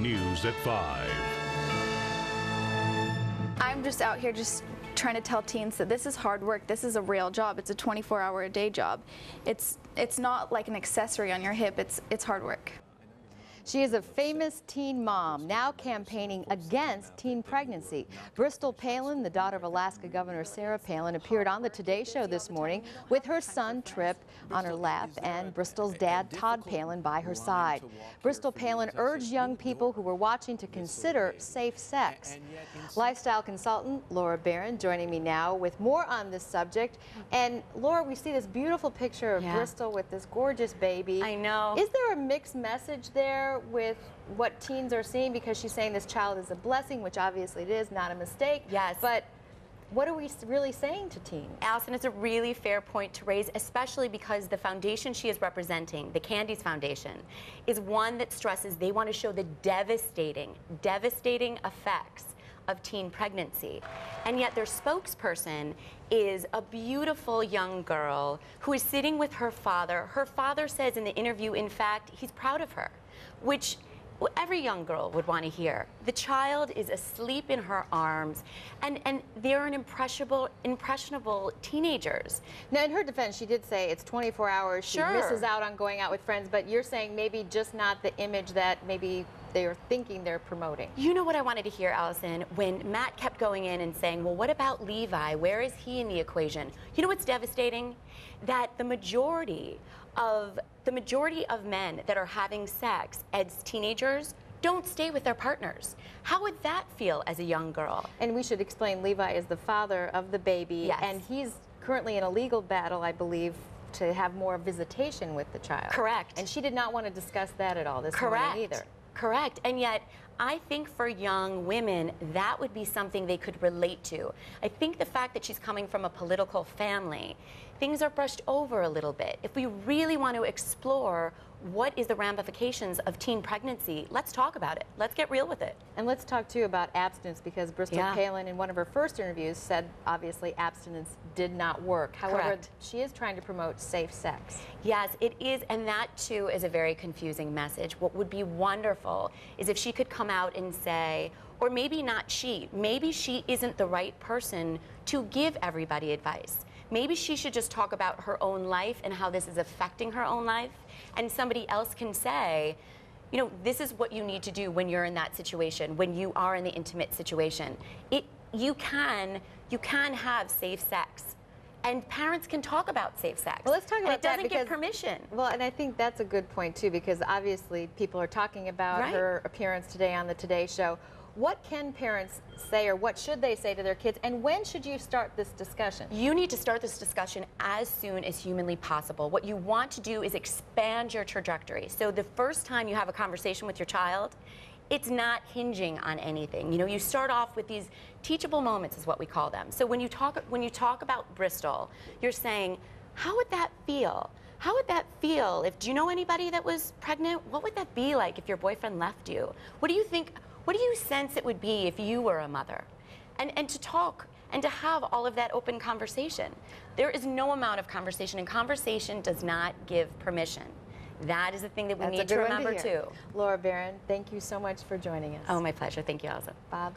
News at 5. I'm just out here just trying to tell teens that this is hard work. This is a real job. It's a 24-hour-a-day job. It's not like an accessory on your hip. It's hard work. She is a famous teen mom, now campaigning against teen pregnancy. Bristol Palin, the daughter of Alaska Governor Sarah Palin, appeared on the Today Show this morning with her son, Tripp, on her lap, and Bristol's dad, Todd Palin, by her side. Bristol Palin urged young people who were watching to consider safe sex. Lifestyle consultant Laura Barron joining me now with more on this subject. And Laura, we see this beautiful picture of Bristol with this gorgeous baby. I know. Is there a mixed message there with what teens are seeing, because she's saying this child is a blessing, which obviously it is, not a mistake. Yes. But what are we really saying to teens? Allison, it's a really fair point to raise, especially because the foundation she is representing, the Candies Foundation, is one that stresses they want to show the devastating effects of teen pregnancy. And yet their spokesperson is a beautiful young girl who is sitting with her father. Her father says in the interview, in fact, he's proud of her, which every young girl would want to hear. The child is asleep in her arms, and they're an impressionable teenagers. Now, in her defense, she did say it's 24 hours. She Sure. misses out on going out with friends, but you're saying maybe just not the image that maybe they're thinking they're promoting. You know what I wanted to hear, Allison, when Matt kept going in and saying, well, what about Levi? Where is he in the equation? You know what's devastating? That the majority of men that are having sex as teenagers don't stay with their partners. How would that feel as a young girl? And we should explain, Levi is the father of the baby, Yes. and he's currently in a legal battle, I believe, to have more visitation with the child. Correct. And she did not want to discuss that at all this Correct. morning either. Correct. And yet, I think for young women, that would be something they could relate to. I think the fact that she's coming from a political family, things are brushed over a little bit. If we really want to explore what is the ramifications of teen pregnancy, let's talk about it. Let's get real with it. And let's talk too about abstinence, because Bristol Palin in one of her first interviews said obviously abstinence did not work. However, Correct. she is trying to promote safe sex. Yes, it is, and that too is a very confusing message. What would be wonderful is if she could come out and say, or maybe not she, maybe she isn't the right person to give everybody advice. Maybe she should just talk about her own life and how this is affecting her own life, and somebody else can say, you know, this is what you need to do when you're in that situation, when you are in the intimate situation. You can have safe sex, and parents can talk about safe sex. Well, let's talk about that, and it doesn't because get permission. Well, and I think that's a good point too, because obviously people are talking about her appearance today on the Today Show. What can parents say, or what should they say to their kids, and when should you start this discussion? You need to start this discussion as soon as humanly possible. What you want to do is expand your trajectory. So the first time you have a conversation with your child, it's not hinging on anything. You know, you start off with these teachable moments, is what we call them. So when you talk about Bristol, you're saying, how would that feel? How would that feel do you know anybody that was pregnant? What would that be like if your boyfriend left you? What do you think? What do you sense it would be if you were a mother? And to talk and to have all of that open conversation. There is no amount of conversation, and conversation does not give permission. That is the thing that we need to remember too. Laura Barron, thank you so much for joining us. Oh, my pleasure. Thank you, Elsa. Bob.